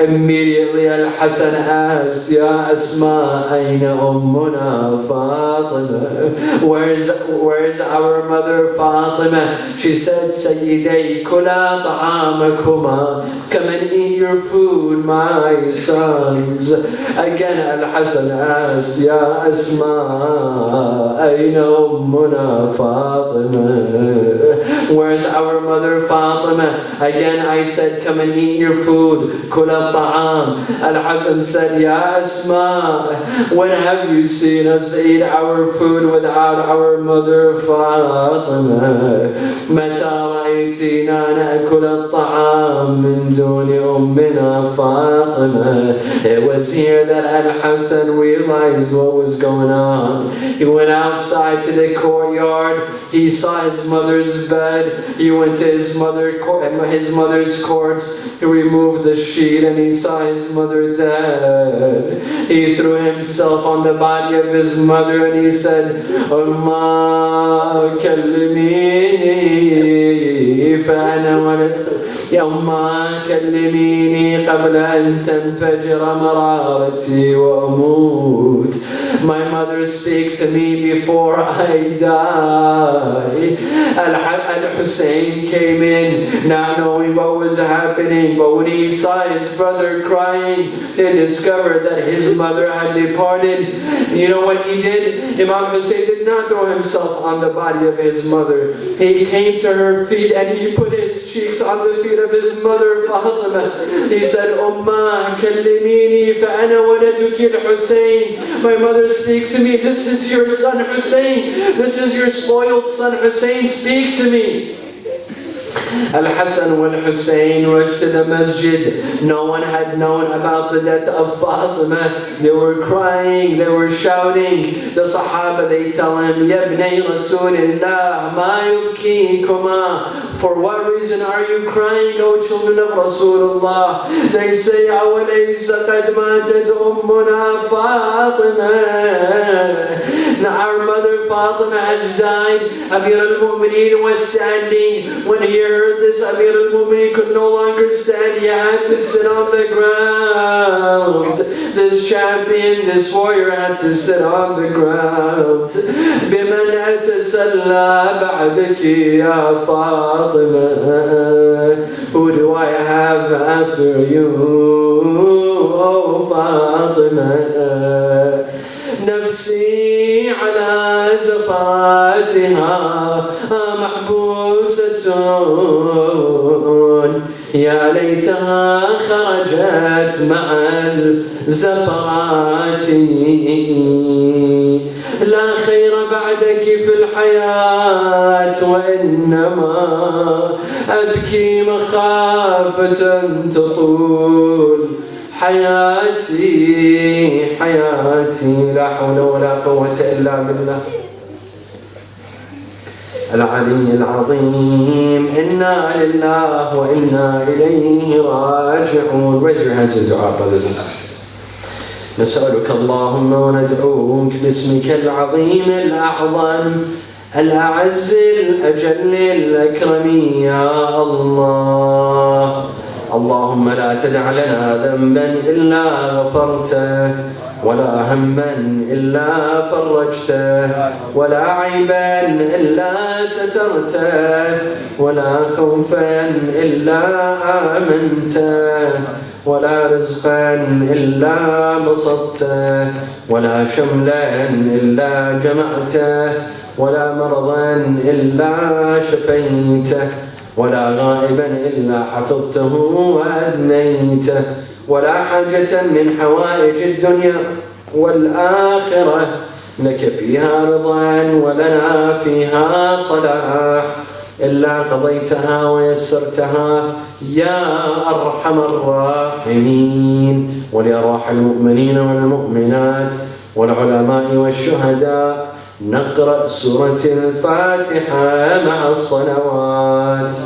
Immediately Al-Hassan asked, Ya Asma, ayna ummuna Fatima? Where's our mother Fatima? She said, Sayyiday, kula ta'amakuma. Come and eat your food, my sons. Again Al-Hassan asked, Ya Asma, ayna ummuna Fatima? Where's our mother Fatima? Again I said, come and eat your food. Kul al-ta'am. Al-Hasan said, Ya Asma, when have you seen us eat our food without our mother Fatima? متى رأيتنا نأكل الطعام من دون أمنا فاطمة? It was here that Al-Hasan realized what was going on. He went outside to the courtyard. He saw his mother's bed. He went to his mother's corpse. He removed the sheet and he saw his mother dead. He threw himself on the body of his mother and he said, Umma kallimini fa'ana walad. يا أمّا كلميني قبل أن تنفجر مرارتي وأموت. My mother, speak to me before I die. Al-Hussein came in not knowing what was happening, but when he saw his brother crying, he discovered that his mother had departed. You know what he did? Imam Hussein did not throw himself on the body of his mother. He came to her feet and he put his cheeks on the feet of his mother Fatima. He said, Umma kallimini fa ana waladuki al-Hussein. My mother, speak to me. This is your son Hussein. This is your spoiled son Hussein. Speak to me. Al-Hasan and Hussein rushed to the masjid. No one had known about the death of Fatima. They were crying, they were shouting. The Sahaba, they tell him, Ya ibnay Rasulillah, ma yubkikuma. For what reason are you crying, O children of Rasulullah? They say, Awalaysa qad matat ummuna Fatima. Now our mother Fatima has died. Amir al-Mu'mineen was standing. When he heard this, Amir al-Mu'mineen could no longer stand. He had to sit on the ground. This champion, this warrior had to sit on the ground. بمن أتسلى بعدك يا فاطمة. Who do I have after you, oh Fatima? نفسي على زفاتها محبوسة. يا ليتها خرجت مع الزفرات. لا خير بعدك في الحياة وإنما أبكي مخافة تطول حياتي لا حول ولا قوة إلا بالله العلي العظيم. إنا لله وإنا إليه راجعون. Raise your hands in dua, brothers and sisters. نسألك اللهم وندعوك باسمك العظيم الأعظم الأعز الأجل الأكرم يا الله. اللهم لا تدع لنا ذنبا إلا غفرته ولا هما إلا فرجته ولا عيبا إلا سترته ولا خوفا إلا آمنته ولا رزقا إلا بسطته ولا شملا إلا جمعته ولا مرضا إلا شفيته ولا غائبا إلا حفظته وأدنيته ولا حاجة من حوائج الدنيا والآخرة لك فيها رضا ولنا فيها صلاح إلا قضيتها ويسرتها يا أرحم الراحمين. ولأرواح المؤمنين والمؤمنات والعلماء والشهداء نقرأ سورة الفاتحة مع الصلوات.